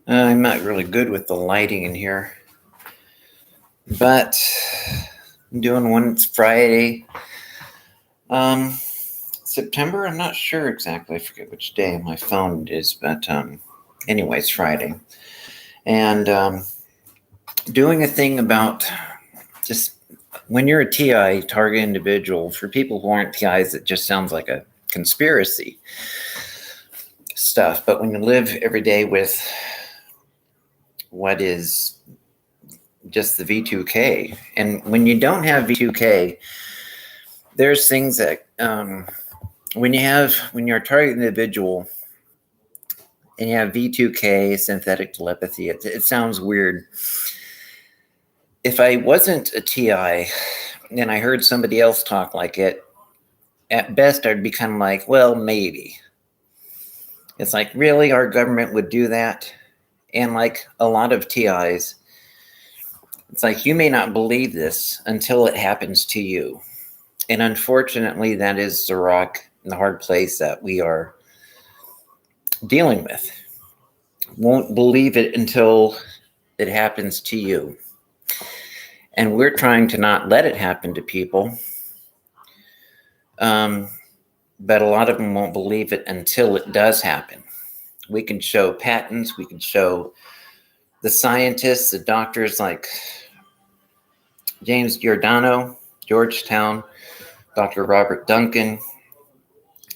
I'm not really good with the lighting in here, but I'm doing one. It's Friday, um, September. I'm not sure exactly. I forget which day on my phone it is, but anyway, it's Friday, and doing a thing about just when you're a TI, target individual. For people who aren't TIs, it just sounds like a conspiracy stuff. But when you live every day with what is just the V2K. And when you don't have V2K, there's things that when you're a target individual and you have V2K, synthetic telepathy, it sounds weird. If I wasn't a TI and I heard somebody else talk like it, at best I'd be kind of like, well, maybe. It's like, really, our government would do that? And like a lot of TIs, it's like you may not believe this until it happens to you. And unfortunately, that is the rock and the hard place that we are dealing with. Won't believe it until it happens to you. And we're trying to not let it happen to people. But a lot of them won't believe it until it does happen. We can show patents, we can show the scientists, the doctors like James Giordano, Georgetown, Dr. Robert Duncan.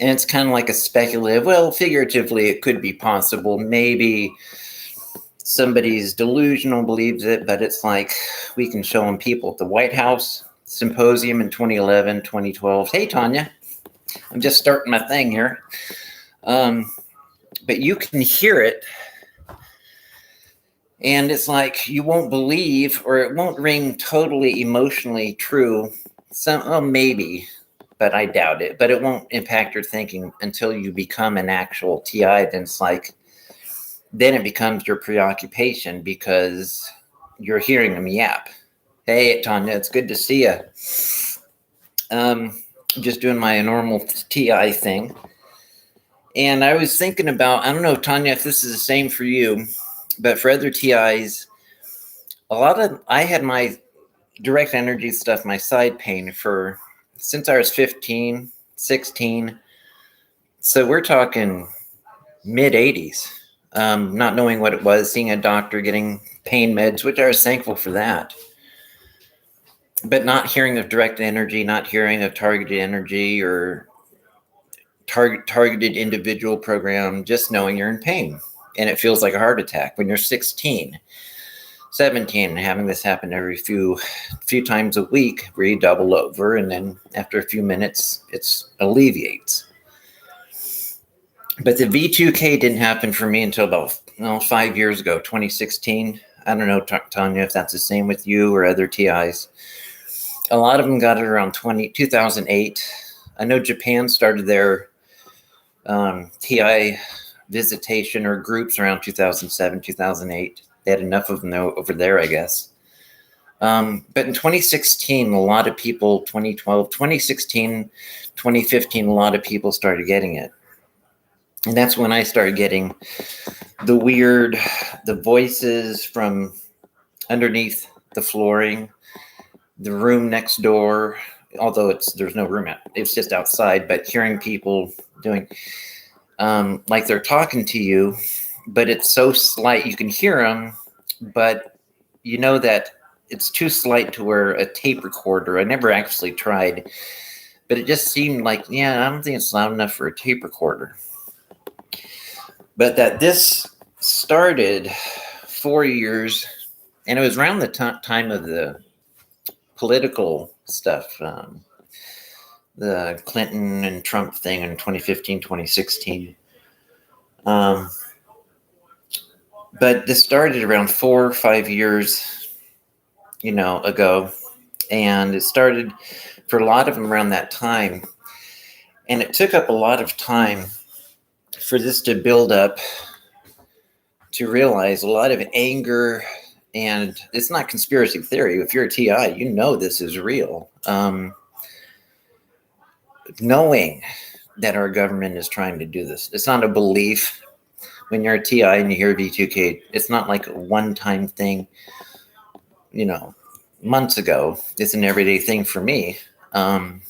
And it's kind of like a speculative, well, figuratively, it could be possible. Maybe somebody's delusional, believes it, but it's like we can show them people at the White House symposium in 2011, 2012. Hey, Tanya, I'm just starting my thing here. But you can hear it. And it's like you won't believe, or it won't ring totally emotionally true. Maybe, but I doubt it. But it won't impact your thinking until you become an actual TI. Then it becomes your preoccupation because you're hearing them yap. Hey, Tanya, it's good to see you. Just doing my normal TI thing. And I was thinking about, I don't know, Tanya, if this is the same for you, but for other TIs, I had my direct energy stuff, my side pain since I was 15, 16. So we're talking mid 80s, not knowing what it was, seeing a doctor, getting pain meds, which I was thankful for that. But not hearing of direct energy, not hearing of targeted energy or targeted individual program, just knowing you're in pain. And it feels like a heart attack when you're 16, 17, and having this happen every few times a week where you double over, and then after a few minutes, it alleviates. But the V2K didn't happen for me until about 5 years ago, 2016. I don't know, Tanya, if that's the same with you or other TIs. A lot of them got it around 2008. I know Japan started their TI visitation or groups around 2007, 2008. They had enough of them over there, I guess. But in 2016, a lot of people, 2012, 2016, 2015, a lot of people started getting it. And that's when I started getting the voices from underneath the flooring, the room next door, although there's no room it's just outside, but hearing people doing like they're talking to you, but it's so slight you can hear them, but you know that it's too slight to where a tape recorder, I never actually tried, but it just seemed like, yeah, I don't think it's loud enough for a tape recorder. But that this started 4 years, and it was around the time of the political stuff, the Clinton and Trump thing in 2015, 2016. But this started around 4 or 5 years, ago. And it started for a lot of them around that time. And it took up a lot of time for this to build up, to realize a lot of anger. And it's not conspiracy theory. If you're a TI, you know this is real. Knowing that our government is trying to do this. It's not a belief, when you're at TI and you hear V2K, it's not like a one-time thing, months ago. It's an everyday thing for me. And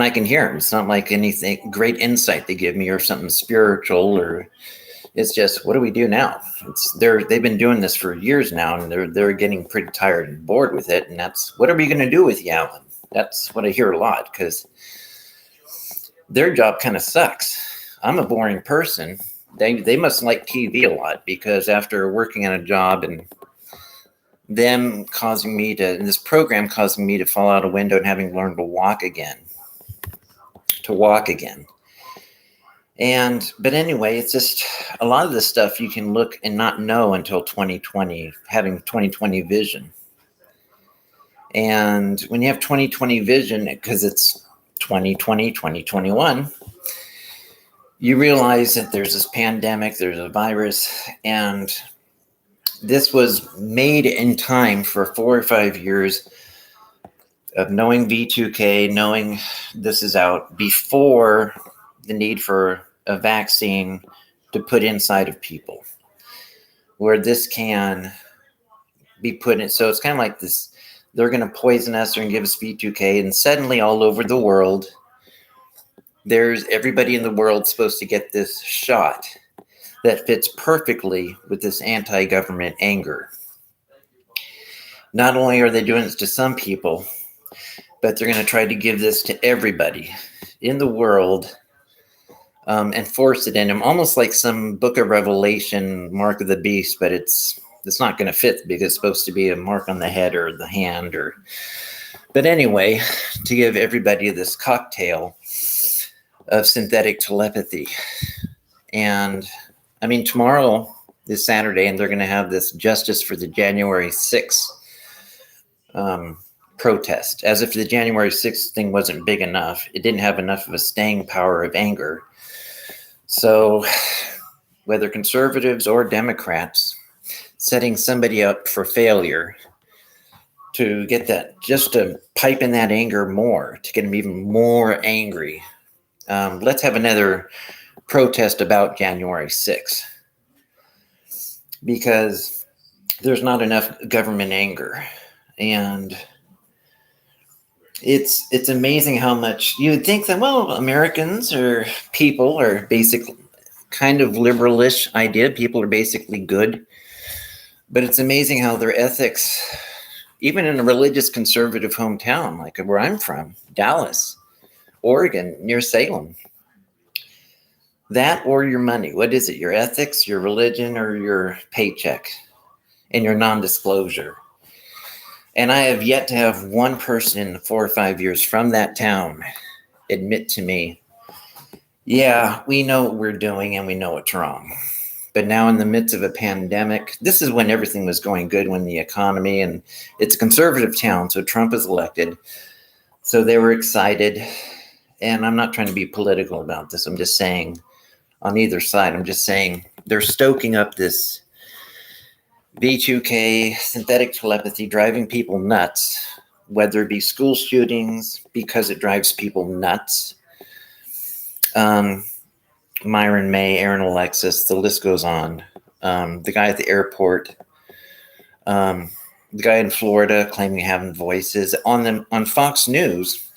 I can hear them. It's not like anything great insight they give me or something spiritual, or it's just, what do we do now? They've been doing this for years now, and they're getting pretty tired and bored with it. And that's, what are we going to do with you, Alan? That's what I hear a lot, because their job kind of sucks. I'm a boring person. They must like TV a lot, because after working on a job and them causing me to, in this program causing me to fall out a window and having learned to walk again. But anyway, it's just a lot of this stuff you can look and not know until 2020, having 2020 vision. And when you have 2020 vision, because it's 2020, 2021, you realize that there's this pandemic, there's a virus, and this was made in time for 4 or 5 years of knowing V2K, knowing this is out before the need for a vaccine to put inside of people, where this can be put in. So it's kind of like this, they're going to poison us, they're going to give us V2K, and suddenly all over the world, there's everybody in the world supposed to get this shot that fits perfectly with this anti-government anger. Not only are they doing this to some people, but they're going to try to give this to everybody in the world, and force it in them, almost like some Book of Revelation, Mark of the Beast, but it's not going to fit, because it's supposed to be a mark on the head or the hand, but anyway, to give everybody this cocktail of synthetic telepathy. And I mean, tomorrow is Saturday, and they're going to have this Justice for the January 6th protest, as if the January 6th thing wasn't big enough. It didn't have enough of a staying power of anger. So whether conservatives or Democrats, setting somebody up for failure to get that, just to pipe in that anger more, to get them even more angry. Let's have another protest about January 6th, because there's not enough government anger. And it's amazing how much you would think that, well, Americans or people are basically kind of liberalish idea. People are basically good. But it's amazing how their ethics, even in a religious conservative hometown, like where I'm from, Dallas, Oregon, near Salem, that or your money. What is it? Your ethics, your religion, or your paycheck and your non-disclosure? And I have yet to have one person in 4 or 5 years from that town admit to me, yeah, we know what we're doing and we know it's wrong. But now in the midst of a pandemic, this is when everything was going good, when the economy, and it's a conservative town, so Trump is elected. So they were excited. And I'm not trying to be political about this. I'm just saying, on either side, I'm just saying they're stoking up this V2K, synthetic telepathy, driving people nuts, whether it be school shootings, because it drives people nuts. Myron May, Aaron Alexis, the list goes on. The guy at the airport, the guy in Florida claiming having voices on Fox News.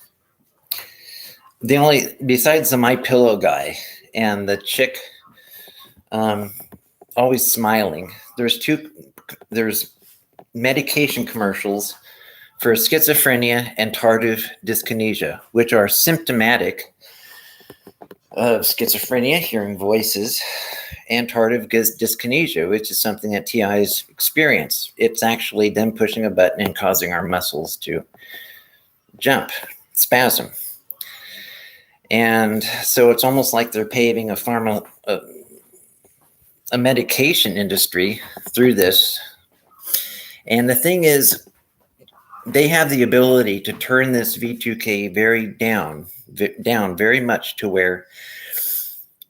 The only, besides the My Pillow guy and the chick always smiling, there's medication commercials for schizophrenia and tardive dyskinesia, which are symptomatic of schizophrenia, hearing voices, and tardive dyskinesia, which is something that TIs experience. It's actually them pushing a button and causing our muscles to jump, spasm. And so it's almost like they're paving a medication industry through this. And the thing is, they have the ability to turn this V2K down very much, to where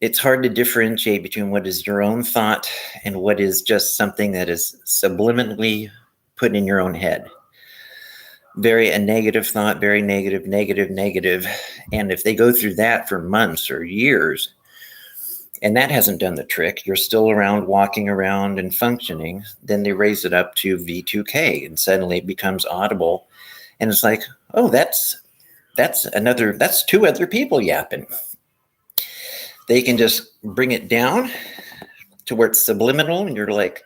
it's hard to differentiate between what is your own thought and what is just something that is subliminally put in your own head. A negative thought, very negative. And if they go through that for months or years, And that hasn't done the trick. You're still around, walking around and functioning. Then they raise it up to V2K, and suddenly it becomes audible. And it's like, oh, that's two other people yapping. They can just bring it down to where it's subliminal, and you're like,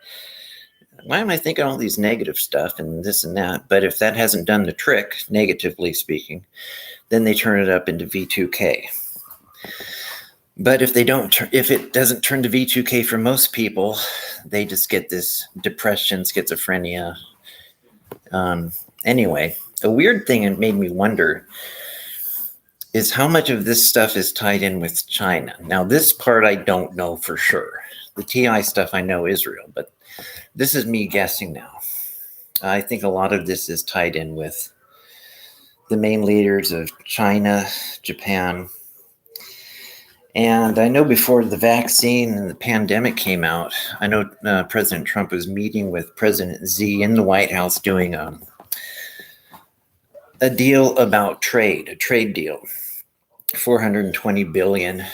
why am I thinking all these negative stuff and this and that? But if that hasn't done the trick, negatively speaking, then they turn it up into V2K. But if it doesn't turn to V2K for most people, they just get this depression, schizophrenia. Anyway, a weird thing that made me wonder is how much of this stuff is tied in with China. Now, this part I don't know for sure. The TI stuff I know is real, but this is me guessing now. I think a lot of this is tied in with the main leaders of China, Japan. And I know before the vaccine and the pandemic came out, I know President Trump was meeting with President Xi in the White House doing a deal about trade, a trade deal, $420 billion.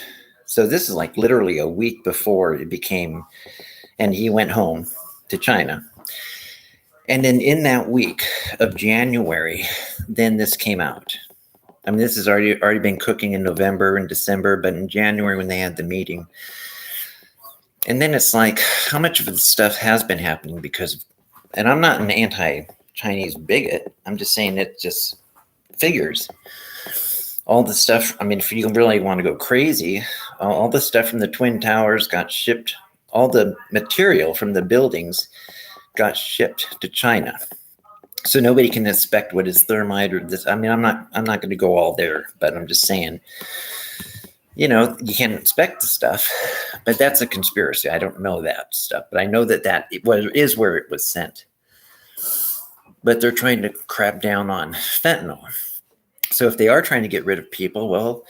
So this is like literally a week before it became, and he went home to China. And then in that week of January, then this came out. I mean, this has already been cooking in November and December, but in January when they had the meeting. And then it's like, how much of the stuff has been happening because, and I'm not an anti-Chinese bigot. I'm just saying it just figures. All the stuff, I mean, if you really want to go crazy, all the stuff from the Twin Towers got shipped, all the material from the buildings got shipped to China. So nobody can inspect what is thermite or this. I mean, I'm not going to go all there, but I'm just saying, you can't inspect the stuff, but that's a conspiracy. I don't know that stuff, but I know that is where it was sent. But they're trying to crack down on fentanyl. So if they are trying to get rid of people, well,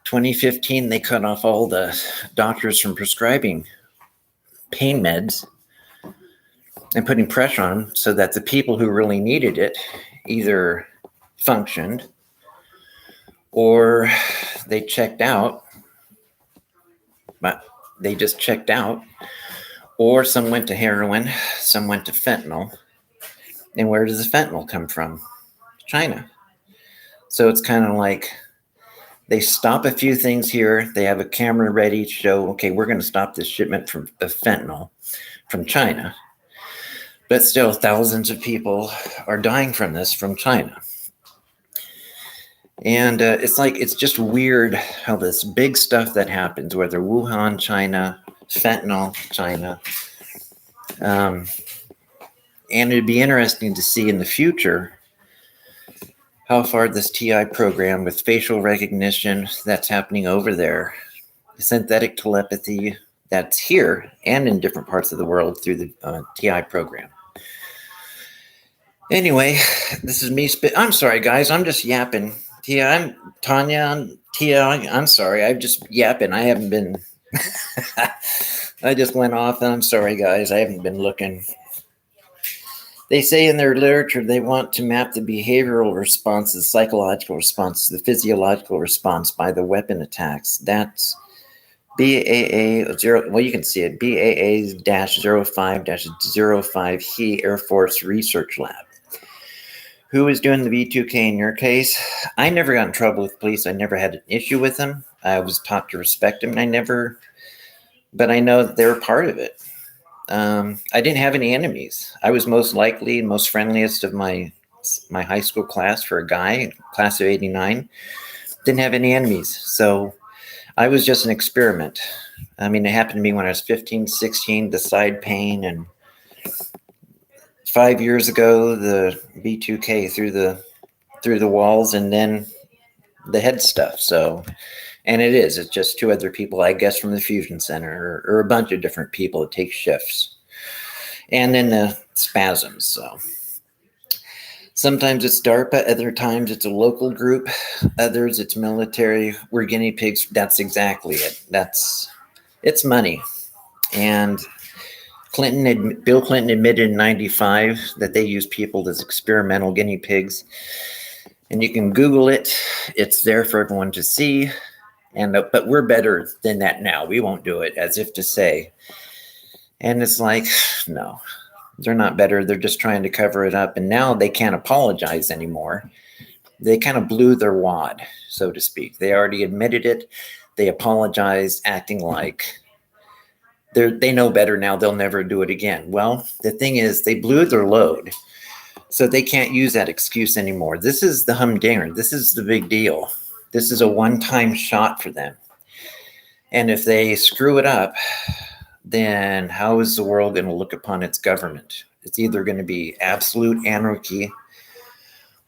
2015, they cut off all the doctors from prescribing pain meds and putting pressure on them so that the people who really needed it either functioned or they checked out, but they just checked out, or some went to heroin, some went to fentanyl. And where does the fentanyl come from? China. So it's kind of like they stop a few things here. They have a camera ready to show, okay, we're going to stop this shipment of fentanyl from China. But still, thousands of people are dying from this from China. And it's just weird how this big stuff that happens, whether Wuhan, China, fentanyl, China. And it'd be interesting to see in the future how far this TI program with facial recognition that's happening over there, synthetic telepathy that's here and in different parts of the world through the TI program. Anyway, this is me I'm sorry, guys. I'm just yapping. I'm Tanya. I'm sorry. I'm just yapping. I haven't been. I just went off. And I'm sorry, guys. I haven't been looking. They say in their literature they want to map the behavioral response, the psychological response, the physiological response by the weapon attacks. That's BAA 0. Well, you can see it. BAA-05-05 He Air Force Research Lab. Who is doing the V2K in your case? I never got in trouble with police. I never had an issue with them. I was taught to respect them. But I know they're part of it. I didn't have any enemies. I was most likely and most friendliest of my high school class for a guy, class of 89. Didn't have any enemies. So I was just an experiment. I mean, it happened to me when I was 15, 16, the side pain, and 5 years ago, the V2K through the walls, and then the head stuff. So, and it's just two other people, I guess, from the fusion center, or a bunch of different people that take shifts, and then the spasms. So sometimes it's DARPA, other times it's a local group, others it's military. We're guinea pigs. That's exactly it. It's money. And Bill Clinton admitted in 95 that they use people as experimental guinea pigs. And you can Google it. It's there for everyone to see. And but we're better than that now. We won't do it, as if to say. And it's like, no, they're not better. They're just trying to cover it up. And now they can't apologize anymore. They kind of blew their wad, so to speak. They already admitted it. They apologized, acting like they know better now. They'll never do it again. Well, the thing is, they blew their load. So they can't use that excuse anymore. This is the humdinger. This is the big deal. This is a one-time shot for them. And if they screw it up, then how is the world going to look upon its government? It's either going to be absolute anarchy,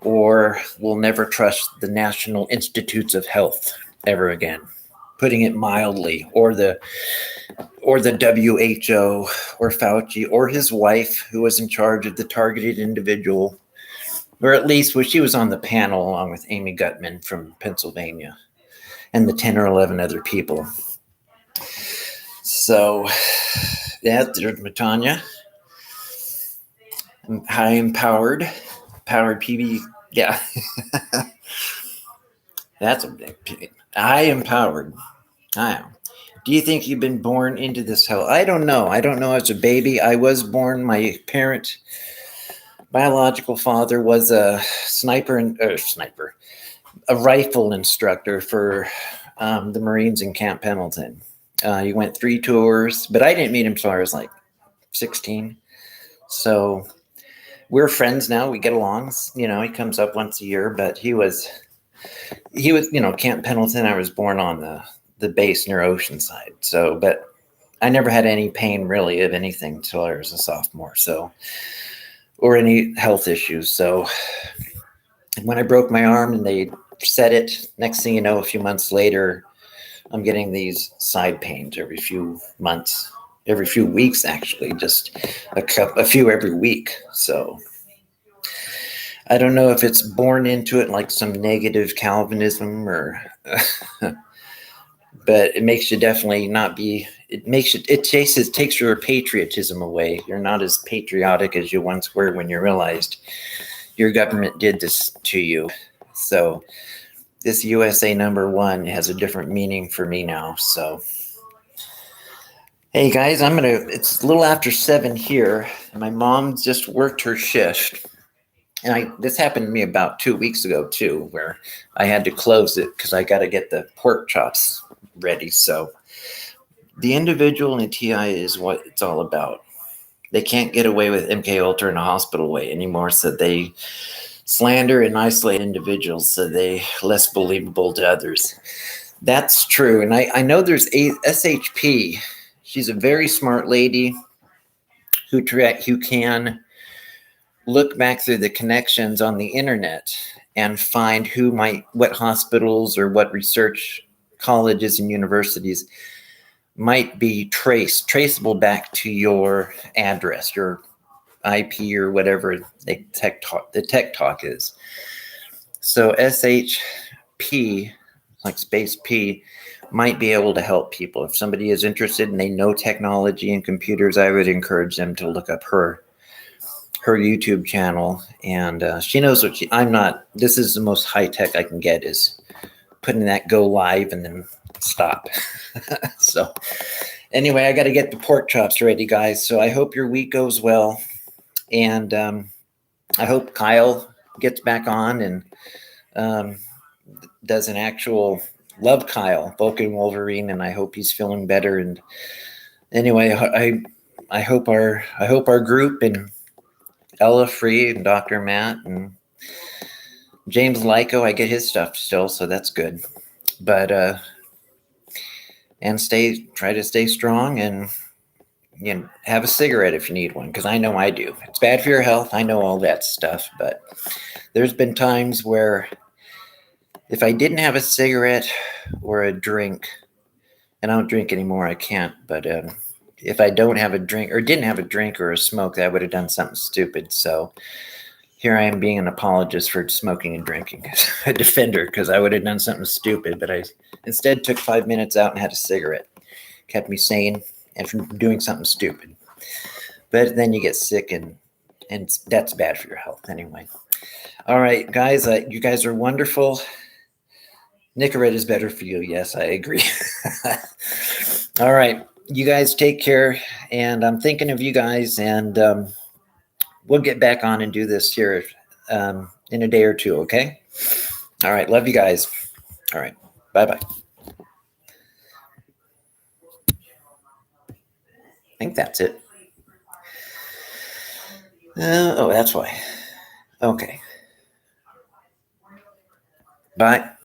or we'll never trust the National Institutes of Health ever again, putting it mildly, or the WHO, or Fauci, or his wife, who was in charge of the targeted individual, or at least she was on the panel along with Amy Gutman from Pennsylvania, and the 10 or 11 other people. So, yeah, there's Matanya. High empowered PB. Yeah. That's a big pain. High empowered. I am. Do you think you've been born into this hell? I don't know. As a baby, I was born. My biological father was a a rifle instructor for the Marines in Camp Pendleton. He went 3 tours, but I didn't meet him until I was like 16. So we're friends now. We get along. He comes up once a year, but he was, Camp Pendleton. I was born on the base near Oceanside. So, but I never had any pain really of anything until I was a sophomore. So, or any health issues. So when I broke my arm and they set it, next thing you know, a few months later, I'm getting these side pains every few weeks, actually, just a few every week. So I don't know if it's born into it, like some negative Calvinism, or, but it makes you definitely not be. It takes your patriotism away. You're not as patriotic as you once were when you realized your government did this to you. So this USA #1 has a different meaning for me now. So, hey guys, it's a little after 7 here. My mom just worked her shift. And this happened to me about 2 weeks ago too, where I had to close it because I got to get the pork chops ready. So the individual in a TI is what it's all about. They can't get away with MK Ultra in a hospital way anymore. So they slander and isolate individuals so they less believable to others. That's true. And I know there's a SHP. She's a very smart lady who can look back through the connections on the internet and find what hospitals or what research colleges and universities might be traceable back to your address, your IP, or whatever the tech talk is. So SHP, like space P, might be able to help people. If somebody is interested and they know technology and computers, I would encourage them to look up her YouTube channel. And she knows this is the most high tech I can get, is putting that go live and then stop. So anyway, I got to get the pork chops ready, guys. So I hope your week goes well. And I hope Kyle gets back on and does an actual love Kyle, Vulcan Wolverine, and I hope he's feeling better. And anyway, I hope our group and Ella Free and Dr. Matt and James Lyko, I get his stuff still, so that's good. But and try to stay strong, and have a cigarette if you need one, because I know I do. It's bad for your health. I know all that stuff, but there's been times where if I didn't have a cigarette or a drink, and I don't drink anymore, I can't, but if I don't have a drink or didn't have a drink or a smoke, I would have done something stupid. So here I am being an apologist for smoking and drinking, a defender, because I would have done something stupid, but I instead took 5 minutes out and had a cigarette. Kept me sane and from doing something stupid. But then you get sick, and that's bad for your health anyway. All right, guys, you guys are wonderful. Nicorette is better for you. Yes, I agree. All right. You guys take care. And I'm thinking of you guys. And we'll get back on and do this here in a day or two. Okay. All right. Love you guys. All right. Bye bye. I think that's it. Oh, that's why. Okay. Bye.